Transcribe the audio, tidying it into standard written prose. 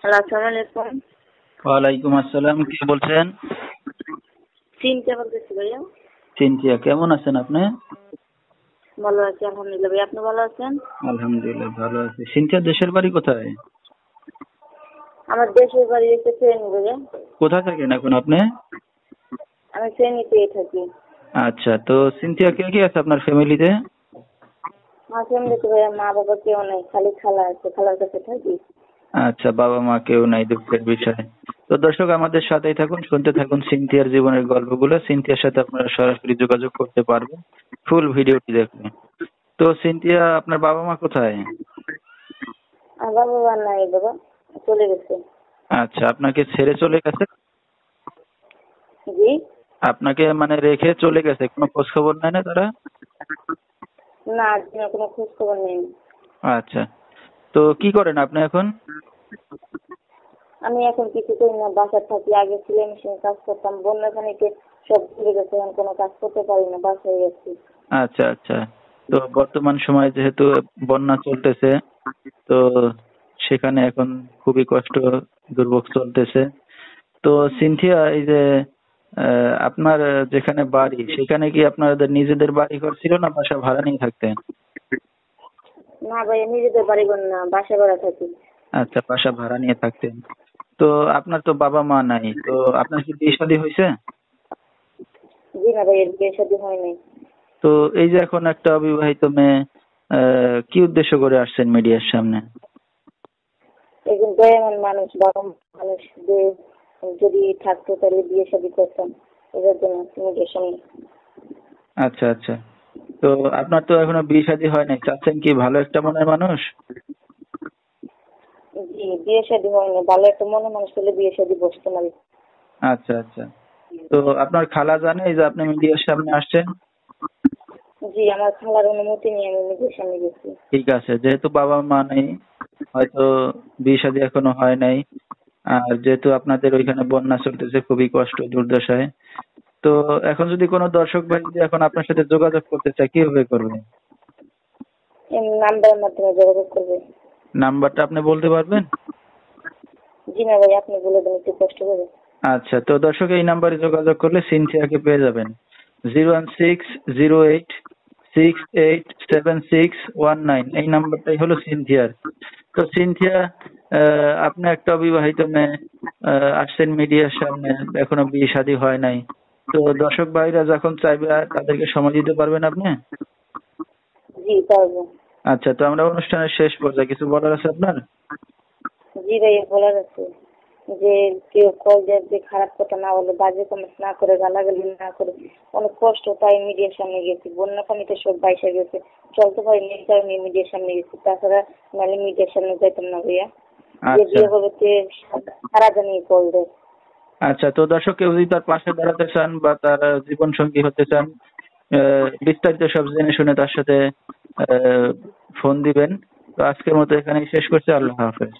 Hello, আসসালামু আলাইকুম। ওয়ালাইকুম আসসালাম। কে বলছেন? চিনতে বলতেছি ভাইয়া। সিনথিয়া, কেমন আছেন আপনি? ভালো আছি আলহামদুলিল্লাহ। ভাই আপনি ভালো আছেন? আলহামদুলিল্লাহ ভালো আছি। সিনথিয়া দেশের বাড়ি কোথায়? আমার দেশের বাড়ি হচ্ছে ফেনী ভাইয়া। কোথা থাকেন এখন আপনি? আমি ফেনীতেই থাকি। আচ্ছা, তো সিনথিয়া কে কে আছে আপনার ফ্যামিলিতে? আমার ফ্যামিলিতে ভাইয়া মা বাবা কেউ নেই, খালি খালা আছে, খালার কাছে থাকি। আচ্ছা, বাবা মা কেউ নাই, দুঃখের বিষয়। তো দর্শক আমাদের সাথেই থাকুন, শুনতে থাকুন সিনথিয়ার জীবনের গল্পগুলো। সিনথিয়ার সাথে আপনারা সরাসরি যোগাযোগ করতে পারবেন ফুল ভিডিওটি দেখুন। তো সিনথিয়া, আপনার বাবা মা কোথায়? আমার বাবা মা নাই বাবা, চলে গেছে। আচ্ছা, আপনাকে ছেড়ে চলে গেছে? জি। আপনাকে মানে রেখে চলে গেছে, কোনো খোঁজ খবর নেয় না তারা? না, আজকে কোনো খোঁজ খবর নেই। আচ্ছা, তো কি করেন আপনি এখন? আমি এখন কিছু করি না, বাসায় থাকি। আগে সিলাই মেশিনে কাজ করতাম, বন্যা পানিতে সব চলে গেছে, এখন কোনো কাজ করতে পারি না, বাসায় গেছি। আচ্ছা আচ্ছা, তো বর্তমান সময়ে যেহেতু বন্যা চলতেছে, তো সেখানে এখন খুবই কষ্ট, দুর্ভোগ চলতেছে। তো সিনথিয়া, এই যে আপনার যেখানে বাড়ি, সেখানে কি আপনাদের নিজেদের বাড়ি ঘর ছিল না বাসা ভাড়া নিয়ে থাকতেন? না ভাইয়া, নিজেদের বাড়ি ঘর না, বাসা ভাড়া থাকি। আচ্ছা, বাসা ভাড়া নিয়ে থাকতেন। তো আপনার তো বাবা মা নাই, তো আপনার কি বিয়ে শাদী হয়েছে? জি না ভাইয়া, বিয়ে শাদী হয় নাই। তো এই যে এখন একটা অবিবাহিত মেয়ে, কি উদ্দেশ্য করে আসছেন মিডিয়ার সামনে? একজন দয়াবান মানুষ, বাবা মানুষ যে যদি থাকতো তাহলে বিয়ে শাদী করতাম, এটার জন্য নিজের সামনে। আচ্ছা আচ্ছা, তো আপনার তো এখনো বিয়ে শাদী হয় নাই, চাচ্ছেন কি ভালো একটা মনের মানুষ? জি, বিয়ে শাদী হয়নি, ভালো একটা মনে মানুষ হলে বিয়ে শাদী বসতে পারি। আচ্ছা আচ্ছা, তো আপনার খালা জানে এই যে আপনি মিডিয়ার সামনে আসছেন? জি, আমার খালার অনুমতি নিয়ে আমি নিজের সামনে গেছি। ঠিক আছে, যেহেতু বাবা মা নেই, হয়তো বিয়ে শাদী এখনো হয় নাই, আর যেহেতু আপনাদের ওইখানে বন্যা চলতেছে, খুবই কষ্ট দুর্দশায়, তো এখন যদি কোনো দর্শক ভাই যদি এখন আপনার সাথে যোগাযোগ করতে চায়, কিভাবে করবে? এই নাম্বারের মাধ্যমে যোগাযোগ করবে। নাম্বারটা আপনি বলতে পারবেন? জি না ভাই, আপনি বলে দেন একটু কষ্ট করে। আচ্ছা, তো দর্শক এই নাম্বারে যোগাযোগ করলে সিনথিয়াকে পেয়ে যাবেন। 01608687619, এই নাম্বারটাই হলো সিনথিয়ার। তো সিনথিয়া, আপনি একটা অবিবাহিত মেয়ে, আসছেন মিডিয়ার সামনে, এখনো বিয়ে শাদী হয় নাই, তো দর্শক ভাইরা যখন চাইবে তাদেরকে সময় দিতে পারবেন আপনি? জি পারবো। আচ্ছা, তো আমরা অনুষ্ঠানের শেষ পর্যায়ে, কিছু বলার আছে আপনার? জি ভাইয়া, বলার আছে যে কেউ কল দেয় যে খারাপ কথা না বলে, বাজে কমেন্ট না করে, গালাগালি না করে। অনেক কষ্ট, তাই মিডিয়ার সামনে গেছি। বন্যা পানিতে সব বাইসা গেছে, চলতে পারিনি, এই কারণে মিডিয়ার সামনে গেছি। তাছাড়া নাহলে মিডিয়ার সামনে যাইতাম না ভাইয়া। যে আচ্ছা বিয়ে হবে তে সারা জানিয়ে কল দেয়। আচ্ছা, তো দর্শক কেউ যদি তার পাশে দাঁড়াতে চান বা তার জীবন সঙ্গী হতে চান, বিস্তারিত সব জেনে শুনে তার সাথে ফোন দিবেন। তো আজকের মতো এখানেই শেষ করছি। আল্লাহ হাফেজ।